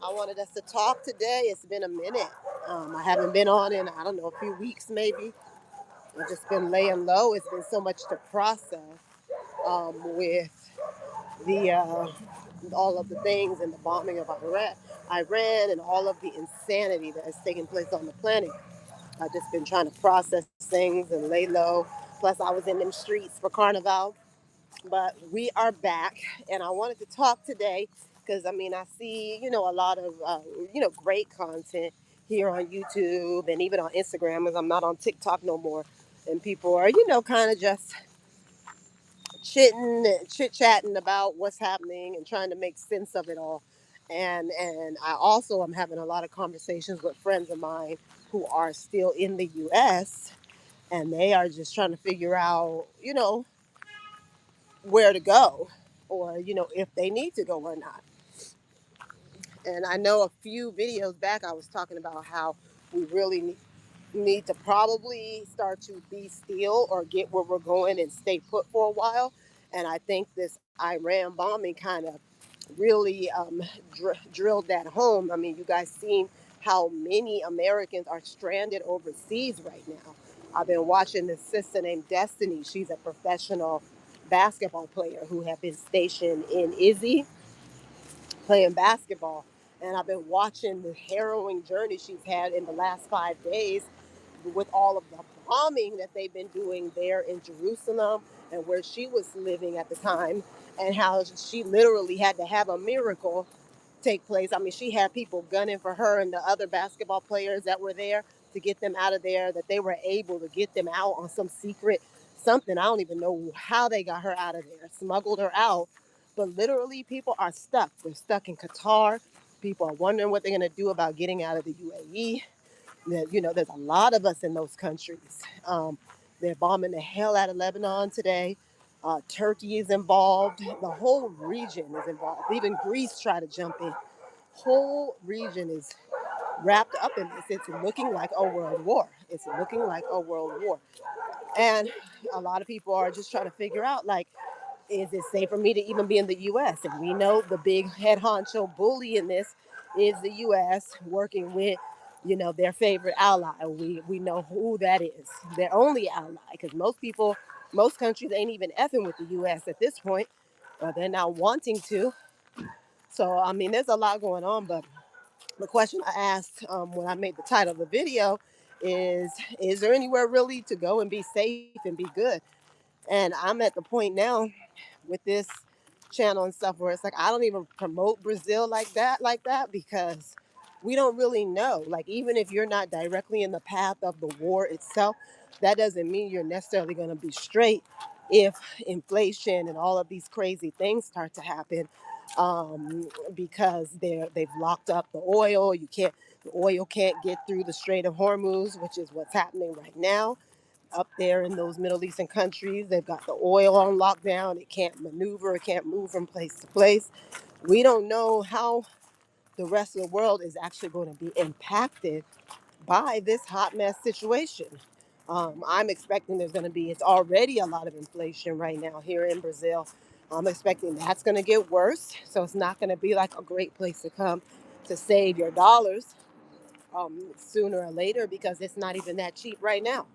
I wanted us to talk today. It's been a minute. I haven't been on in, I don't know, a few weeks maybe. I've just been laying low. It's been so much to process with the all of the things and the bombing of Iran and all of the insanity that has taken place on the planet. I've just been trying to process things and lay low. Plus, I was in them streets for Carnival. But we are back, and I wanted to talk today because I see a lot of great content here on YouTube and even on Instagram, as I'm not on TikTok no more, and people are kind of just chit chatting about what's happening and trying to make sense of it all. And I also am having a lot of conversations with friends of mine who are still in the U.S. and they are just trying to figure out where to go or if they need to go or not. And I know a few videos back I was talking about how we really need to probably start to be still or get where we're going and stay put for a while. And I think this Iran bombing kind of really drilled that home. I mean, you guys seen how many Americans are stranded overseas right now. I've been watching this sister named Destiny. She's a professional basketball player who have been stationed in Izzy playing basketball. And I've been watching the harrowing journey she's had in the last 5 days with all of the bombing that they've been doing there in Jerusalem and where she was living at the time, and how she literally had to have a miracle take place. I mean, she had people gunning for her and the other basketball players that were there to get them out of there, that they were able to get them out on some secret something. I don't even know how they got her out of there, smuggled her out. But literally, people are stuck. They're stuck in Qatar. People are wondering what they're going to do about getting out of the UAE. There's a lot of us in those countries. They're bombing the hell out of Lebanon today. Turkey is involved. The whole region is involved. Even Greece tried to jump in. Whole region is wrapped up in this. It's looking like a world war. It's looking like a world war. And a lot of people are just trying to figure out, like, is it safe for me to even be in the U.S.? And we know the big head honcho bully in this is the U.S. working with, their favorite ally. We know who that is. Their only ally, because most countries ain't even effing with the U.S. at this point, or they're not wanting to. So I mean, there's a lot going on. But the question I asked when I made the title of the video is there anywhere really to go and be safe and be good? And I'm at the point now with this channel and stuff where it's like I don't even promote Brazil like that because we don't really know. Like, even if you're not directly in the path of the war itself, that doesn't mean you're necessarily going to be straight if inflation and all of these crazy things start to happen, because they've locked up the oil. The oil can't get through the Strait of Hormuz, which is what's happening right now up there in those Middle Eastern countries. They've got the oil on lockdown. It can't maneuver, it can't move from place to place. We don't know how the rest of the world is actually going to be impacted by this hot mess situation. I'm expecting it's already a lot of inflation right now here in Brazil. I'm expecting that's going to get worse. So it's not going to be like a great place to come to save your dollars sooner or later, because it's not even that cheap right now.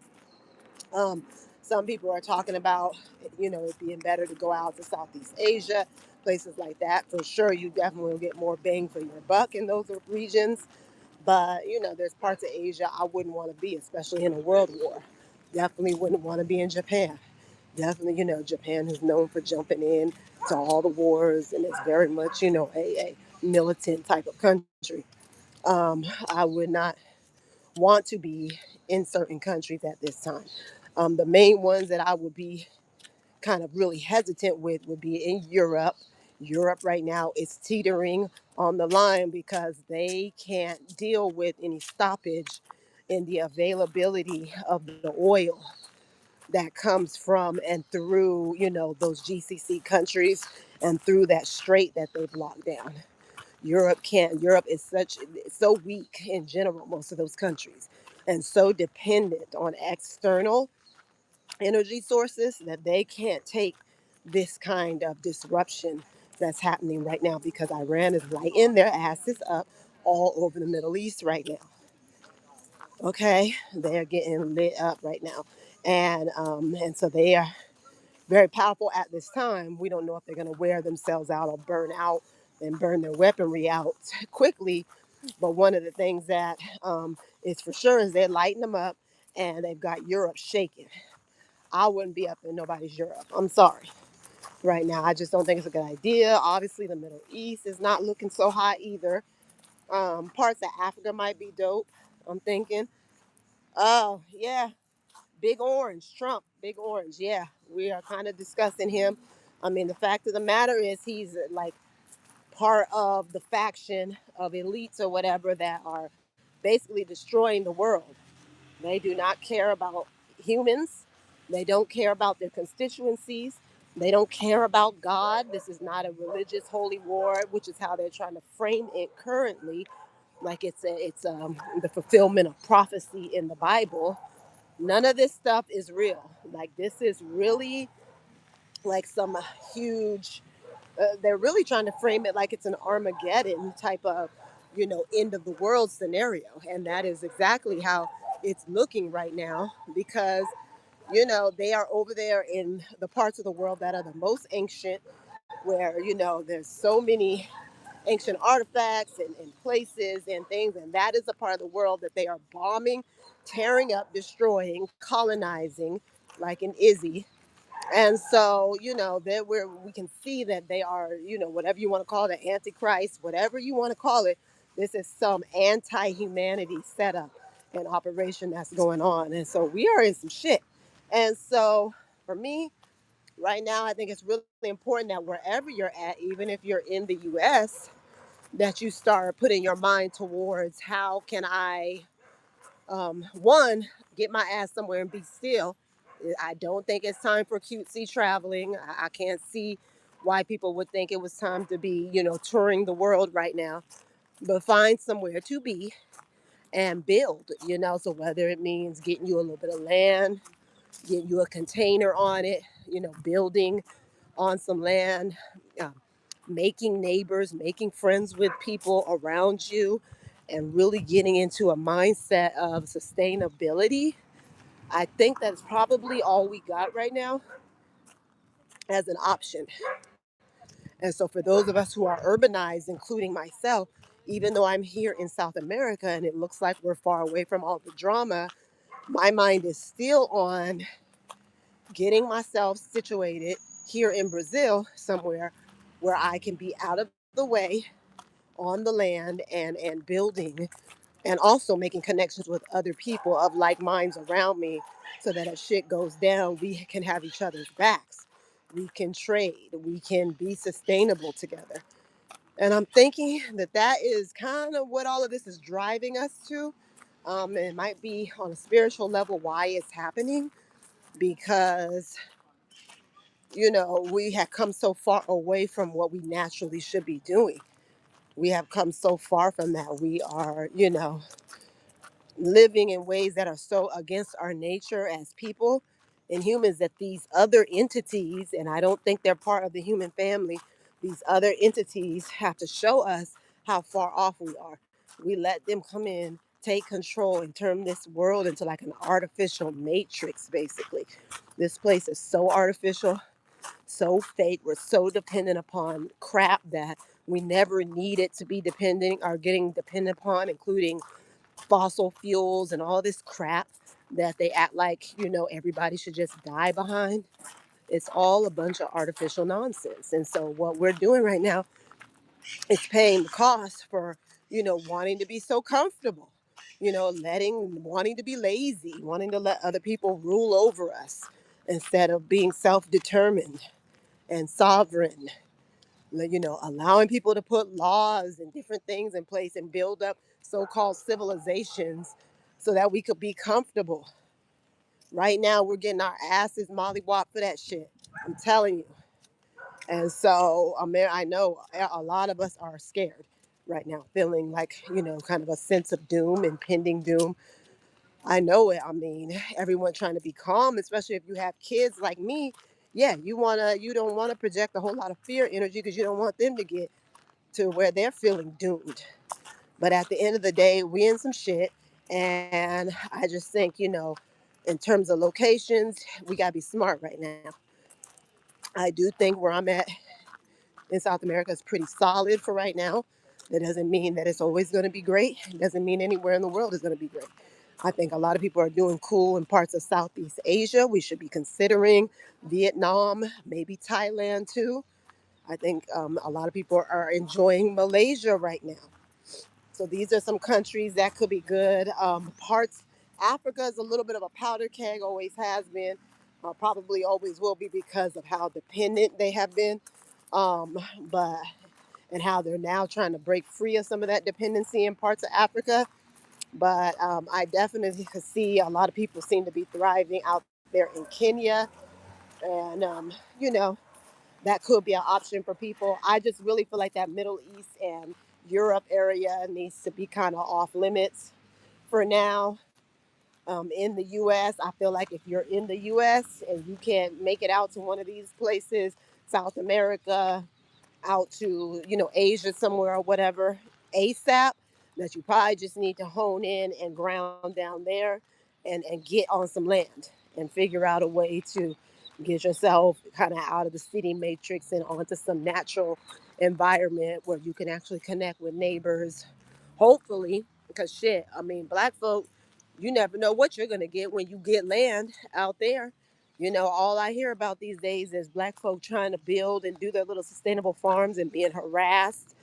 Um, some people are talking about, it being better to go out to Southeast Asia, places like that. For sure, you definitely will get more bang for your buck in those regions. But, there's parts of Asia I wouldn't want to be, especially in a world war. Definitely wouldn't want to be in Japan. Definitely, Japan is known for jumping in to all the wars, and it's very much, a militant type of country. I would not want to be in certain countries at this time. The main ones that I would be kind of really hesitant with would be in Europe. Europe right now is teetering on the line because they can't deal with any stoppage in the availability of the oil that comes from and through, those GCC countries and through that strait that they've locked down. Europe is so weak in general, most of those countries, and so dependent on external energy sources that they can't take this kind of disruption that's happening right now because Iran is lighting their asses up all over the Middle East right now. Okay, they are getting lit up right now, and so they are very powerful at this time. We don't know if they're going to wear themselves out or burn out and burn their weaponry out quickly. But one of the things that is for sure is they're lighting them up, and they've got Europe shaking. I wouldn't be up in nobody's Europe. I'm sorry. Right now, I just don't think it's a good idea. Obviously, the Middle East is not looking so hot either. Parts of Africa might be dope. I'm thinking. Oh yeah, Big Orange, Trump, Big Orange. Yeah, we are kind of discussing him. I mean, the fact of the matter is he's like part of the faction of elites or whatever that are basically destroying the world. They do not care about humans. They don't care about their constituencies. They don't care about God. This is not a religious holy war, which is how they're trying to frame it currently. Like it's the fulfillment of prophecy in the Bible. None of this stuff is real. Like this is really like some huge. They're really trying to frame it like it's an Armageddon type of, end of the world scenario, and that is exactly how it's looking right now because they are over there in the parts of the world that are the most ancient, where there's so many ancient artifacts and places and things, and that is the part of the world that they are bombing, tearing up, destroying, colonizing, like in Izzy. And so, there where we can see that they are, whatever you want to call it, antichrist, whatever you want to call it, this is some anti-humanity setup and operation that's going on. And so we are in some shit. And so for me, right now, I think it's really important that wherever you're at, even if you're in the US, that you start putting your mind towards how can I one, get my ass somewhere and be still. I don't think it's time for cutesy traveling. I can't see why people would think it was time to be, touring the world right now. But find somewhere to be and build, So whether it means getting you a little bit of land, getting you a container on it, building on some land, uh, making neighbors, making friends with people around you, and really getting into a mindset of sustainability. I think that's probably all we got right now as an option. And so, for those of us who are urbanized, including myself, even though I'm here in South America and it looks like we're far away from all the drama, my mind is still on getting myself situated here in Brazil somewhere where I can be out of the way on the land and building and also making connections with other people of like minds around me so that if shit goes down, we can have each other's backs. We can trade, we can be sustainable together. And I'm thinking that that is kind of what all of this is driving us to. It might be on a spiritual level why it's happening because, we have come so far away from what we naturally should be doing. We have come so far from that. We are, living in ways that are so against our nature as people and humans that these other entities, and I don't think they're part of the human family, these other entities have to show us how far off we are. We let them come in, take control, and turn this world into like an artificial matrix, basically. This place is so artificial, so fake. We're so dependent upon crap that we never needed to be depending or getting dependent upon, including fossil fuels and all this crap that they act like, everybody should just die behind. It's all a bunch of artificial nonsense. And so what we're doing right now is paying the cost for, wanting to be so comfortable, wanting to be lazy, wanting to let other people rule over us instead of being self-determined and sovereign, allowing people to put laws and different things in place and build up so-called civilizations so that we could be comfortable. Right now, we're getting our asses mollywhopped for that shit. I'm telling you. And so, I know a lot of us are scared right now, feeling like, kind of a sense of doom, impending doom. I know it. I mean, everyone trying to be calm, especially if you have kids like me. yeah, you don't wanna project a whole lot of fear energy because you don't want them to get to where they're feeling doomed. But at the end of the day, we in some shit. And I just think, in terms of locations, we gotta be smart right now. I do think where I'm at in South America is pretty solid for right now. That doesn't mean that it's always going to be great. It doesn't mean anywhere in the world is going to be great. I think a lot of people are doing cool in parts of Southeast Asia. We should be considering Vietnam, maybe Thailand too. I think a lot of people are enjoying Malaysia right now. So these are some countries that could be good. Africa is a little bit of a powder keg, always has been, probably always will be because of how dependent they have been. Um, but and how they're now trying to break free of some of that dependency in parts of Africa. But I definitely could see a lot of people seem to be thriving out there in Kenya, and you know that could be an option for people. I just really feel like that Middle East and Europe area needs to be kind of off limits for now. In the U.S., I feel like if you're in the U.S. and you can't make it out to one of these places, South America, out to Asia somewhere or whatever ASAP, that you probably just need to hone in and ground down there and get on some land and figure out a way to get yourself kind of out of the city matrix and onto some natural environment where you can actually connect with neighbors, hopefully. Because shit, I mean, black folk, you never know what you're going to get when you get land out there. All I hear about these days is black folk trying to build and do their little sustainable farms and being harassed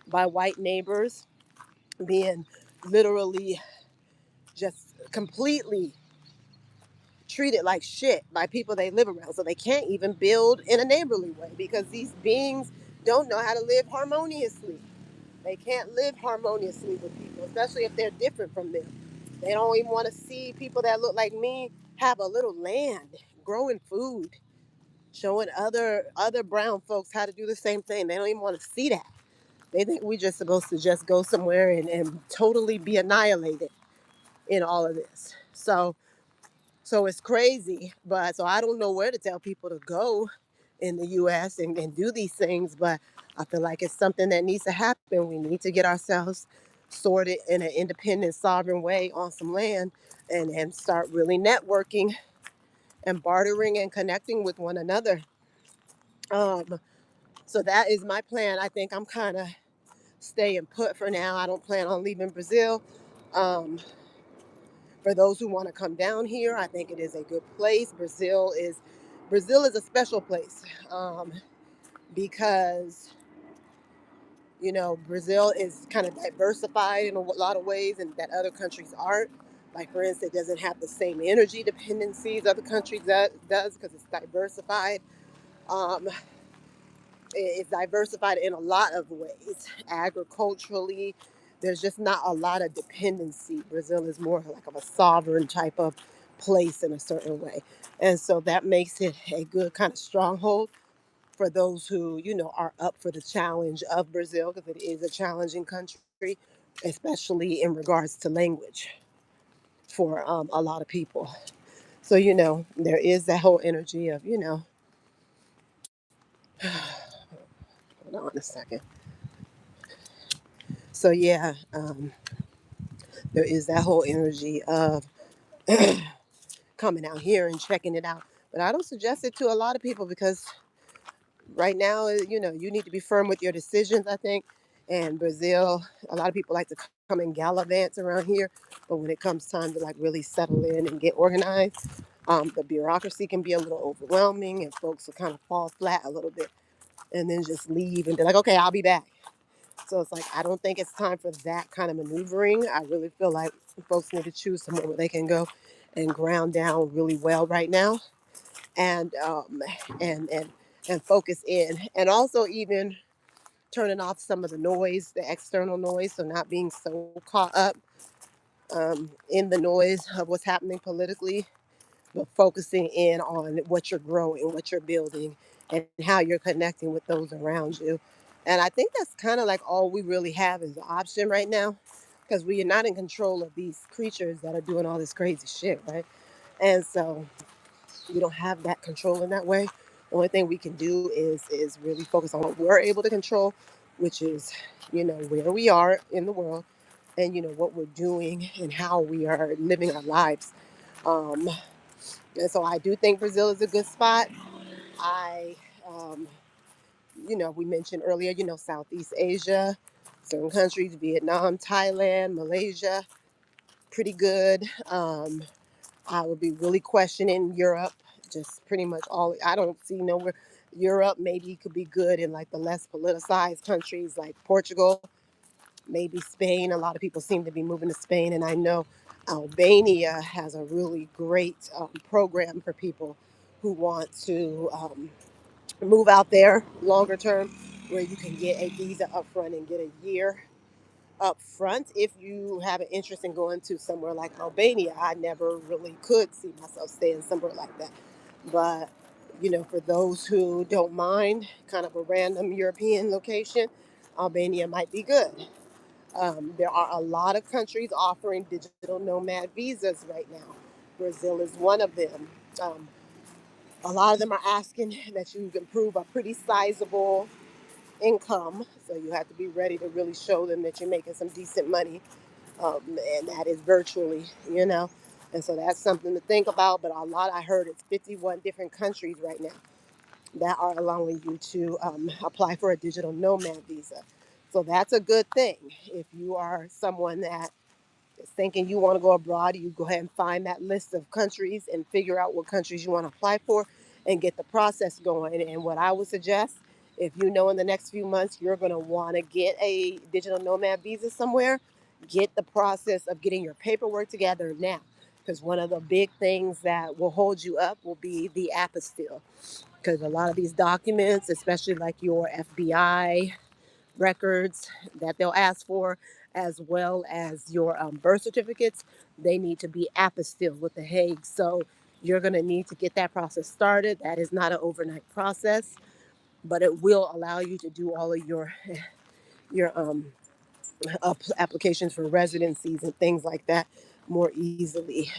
by white neighbors, being literally just completely treated like shit by people they live around. So they can't even build in a neighborly way because these beings don't know how to live harmoniously. They can't live harmoniously with people, especially if they're different from them. They don't even want to see people that look like me have a little land, growing food, showing other brown folks how to do the same thing. They don't even want to see that. They think we just supposed to just go somewhere and totally be annihilated in all of this. So it's crazy. But so I don't know where to tell people to go in the US and do these things, but I feel like it's something that needs to happen. We need to get ourselves sorted in an independent, sovereign way on some land and start really networking and bartering and connecting with one another. Um, So that is my plan. I think I'm kind of staying put for now. I don't plan on leaving Brazil. Um, for those who want to come down here, I think it is a good place. Brazil is a special place because Brazil is kind of diversified in a lot of ways, and that other countries aren't. Like for instance, it doesn't have the same energy dependencies other countries does because it's diversified. Um, it's diversified in a lot of ways. Agriculturally, there's just not a lot of dependency. Brazil is more like of a sovereign type of place in a certain way. And so that makes it a good kind of stronghold for those who, are up for the challenge of Brazil, because it is a challenging country, especially in regards to language for a lot of people. So, there is that whole energy of, hold on a second. So, yeah, there is that whole energy of coming out here and checking it out. But I don't suggest it to a lot of people because right now, you need to be firm with your decisions, I think. And Brazil, a lot of people like to come and gallivant around here. But when it comes time to like really settle in and get organized, the bureaucracy can be a little overwhelming and folks will kind of fall flat a little bit and then just leave and be like, okay, I'll be back. So it's like, I don't think it's time for that kind of maneuvering. I really feel like folks need to choose somewhere where they can go and ground down really well right now and and and and focus in, and also even turning off some of the noise, the external noise, so not being so caught up in the noise of what's happening politically, but focusing in on what you're growing, what you're building, and how you're connecting with those around you. And I think that's kind of like all we really have as an option right now, because we are not in control of these creatures that are doing all this crazy shit, right? And so we don't have that control in that way. Only thing we can do is really focus on what we're able to control, which is, where we are in the world, and what we're doing and how we are living our lives. Um, and so I do think Brazil is a good spot. I, um, we mentioned earlier, Southeast Asia, certain countries, Vietnam, Thailand, Malaysia, pretty good. I would be really questioning Europe, just pretty much all. I don't see nowhere. Europe maybe could be good in like the less politicized countries like Portugal, maybe Spain. A lot of people seem to be moving to Spain, and I know Albania has a really great program for people who want to move out there longer term, where you can get a visa up front and get a year up front if you have an interest in going to somewhere like Albania. I never really could see myself staying somewhere like that. But, for those who don't mind kind of a random European location, Albania might be good. There are a lot of countries offering digital nomad visas right now. Brazil is one of them. Um, a lot of them are asking that you can prove a pretty sizable income. So you have to be ready to really show them that you're making some decent money. And that is virtually, And so that's something to think about. But I heard it's 51 different countries right now that are allowing you to apply for a digital nomad visa. So that's a good thing. If you are someone that is thinking you want to go abroad, you go ahead and find that list of countries and figure out what countries you want to apply for and get the process going. And what I would suggest, if you know in the next few months you're going to want to get a digital nomad visa somewhere, get the process of getting your paperwork together now. Because one of the big things that will hold you up will be the apostille. Because a lot of these documents, especially like your FBI records that they'll ask for, as well as your birth certificates, they need to be apostille with the Hague. So you're going to need to get that process started. That is not an overnight process, but it will allow you to do all of your applications for residencies and things like that more easily.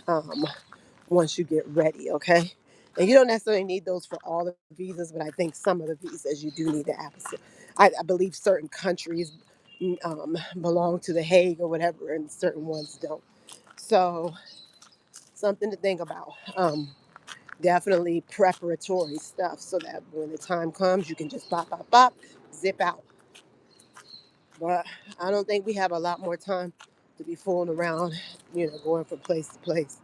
Once you get ready, okay? And you don't necessarily need those for all the visas, but I think some of the visas you do need the apostille. I believe certain countries belong to the Hague or whatever, and certain ones don't. So something to think about. Definitely preparatory stuff so that when the time comes, you can just pop, pop, pop, zip out. But I don't think we have a lot more time to be fooling around, going from place to place.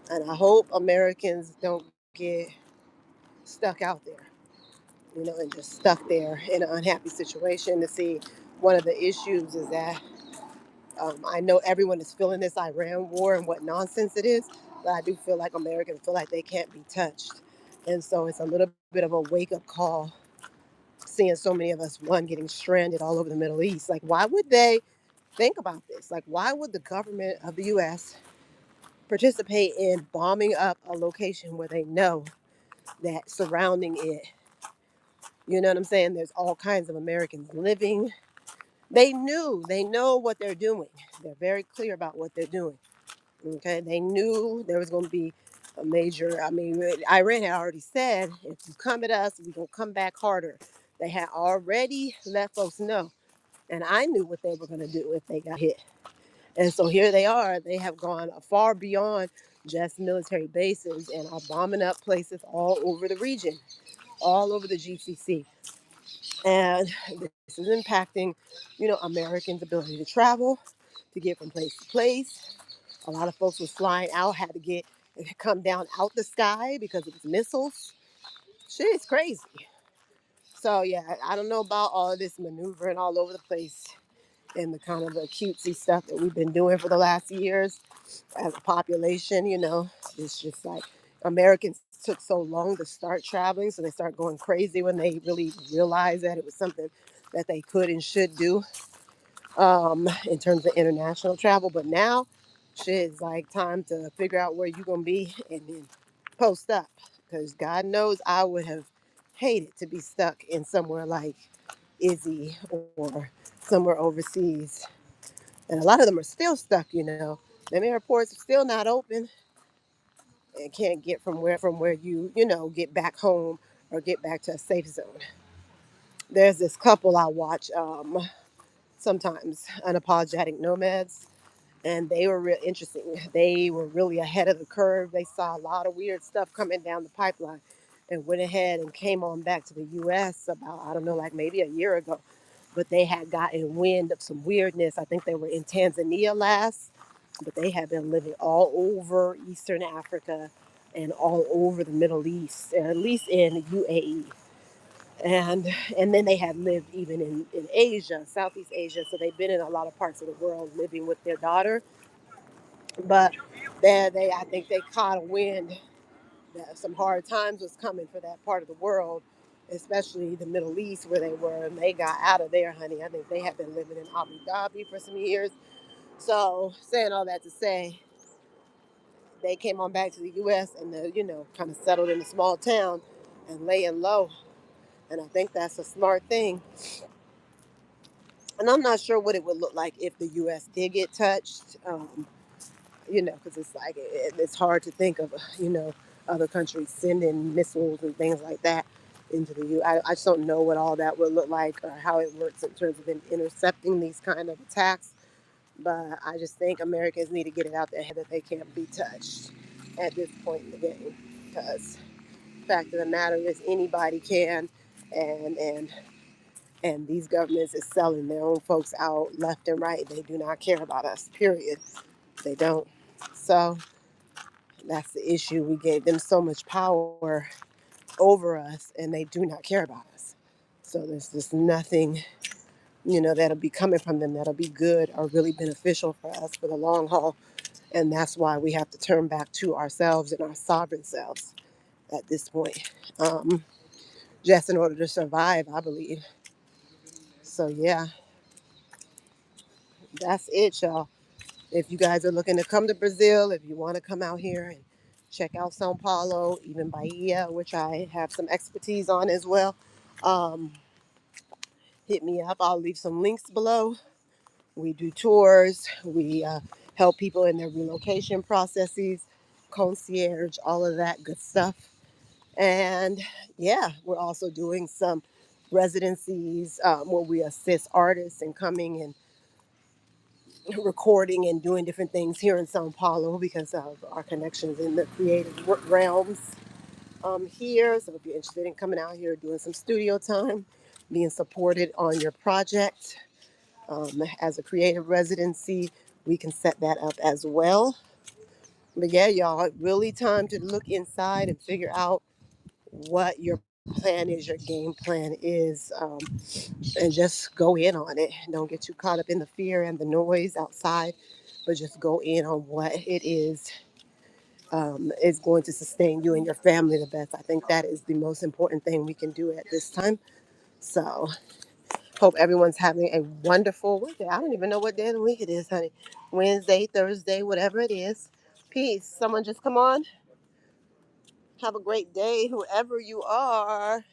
And I hope Americans don't get stuck out there, and just stuck there in an unhappy situation. To see, one of the issues is that I know everyone is feeling this Iran war and what nonsense it is, but I do feel like Americans feel like they can't be touched. And so it's a little bit of a wake up call seeing so many of us, one, getting stranded all over the Middle East. Like, why would they think about this? Like, why would the government of the U.S. participate in bombing up a location where they know that surrounding it, you know what I'm saying? There's all kinds of Americans living. They know what they're doing. They're very clear about what they're doing. Okay, they knew there was going to be a major. I mean, Iran had already said, if you come at us, we're going to come back harder. They had already let folks know. And I knew what they were going to do if they got hit. And so here they are. They have gone far beyond just military bases and are bombing up places all over the region, all over the GCC. And this is impacting, Americans' ability to travel, to get from place to place. A lot of folks was flying out, had to come down out the sky because it was missiles. Shit is crazy. So yeah, I don't know about all of this maneuvering all over the place and the kind of the cutesy stuff that we've been doing for the last years as a population. It's just like Americans took so long to start traveling, so they start going crazy when they really realized that it was something that they could and should do in terms of international travel. But now, shit, it's like time to figure out where you're gonna be and then post up, because God knows I would have hated to be stuck in somewhere like Izzy or somewhere overseas. And a lot of them are still stuck. Them airports are still not open and can't get from where you get back home or get back to a safe zone. There's this couple I watch sometimes, Unapologetic Nomads, and they were real interesting. They were really ahead of the curve. They saw a lot of weird stuff coming down the pipeline and went ahead and came on back to the US about, I don't know, like maybe a year ago. But they had gotten wind of some weirdness. I think they were in Tanzania last, but they have been living all over Eastern Africa and all over the Middle East, or at least in UAE. And then they had lived even in Asia, Southeast Asia. So they've been in a lot of parts of the world living with their daughter. But I think they caught a wind that some hard times was coming for that part of the world, especially the Middle East where they were, and they got out of there, honey. I think they had been living in Abu Dhabi for some years. So saying all that to say, they came on back to the U.S. and kind of settled in a small town and laying low. And I think that's a smart thing. And I'm not sure what it would look like if the U.S. did get touched. Because it's like it's hard to think of, other countries sending missiles and things like that into the U. I just don't know what all that would look like or how it works in terms of intercepting these kind of attacks. But I just think Americans need to get it out their head that they can't be touched at this point in the game. Because the fact of the matter is anybody can, and these governments is selling their own folks out left and right. They do not care about us. Period. They don't. So that's the issue. We gave them so much power over us, and they do not care about us. So there's just nothing, that'll be coming from them that'll be good or really beneficial for us for the long haul. And that's why we have to turn back to ourselves and our sovereign selves at this point, just in order to survive, I believe. So yeah, that's it, y'all. If you guys are looking to come to Brazil, if you want to come out here and check out Sao Paulo, even Bahia, which I have some expertise on as well, um, hit me up. I'll leave some links below. We do tours. We help people in their relocation processes, concierge, all of that good stuff. And yeah, we're also doing some residencies where we assist artists in coming and recording and doing different things here in Sao Paulo because of our connections in the creative realms here. So if you're interested in coming out here, doing some studio time, being supported on your project as a creative residency, we can set that up as well. But yeah, y'all, really time to look inside and figure out what your plan is, your game plan is, and just go in on it. Don't get too caught up in the fear and the noise outside, but just go in on what it is going to sustain you and your family the best. I think that is the most important thing we can do at this time. So, hope everyone's having a wonderful week. I don't even know what day of the week it is, honey. Wednesday, Thursday, whatever it is. Peace. Someone just come on. Have a great day, whoever you are.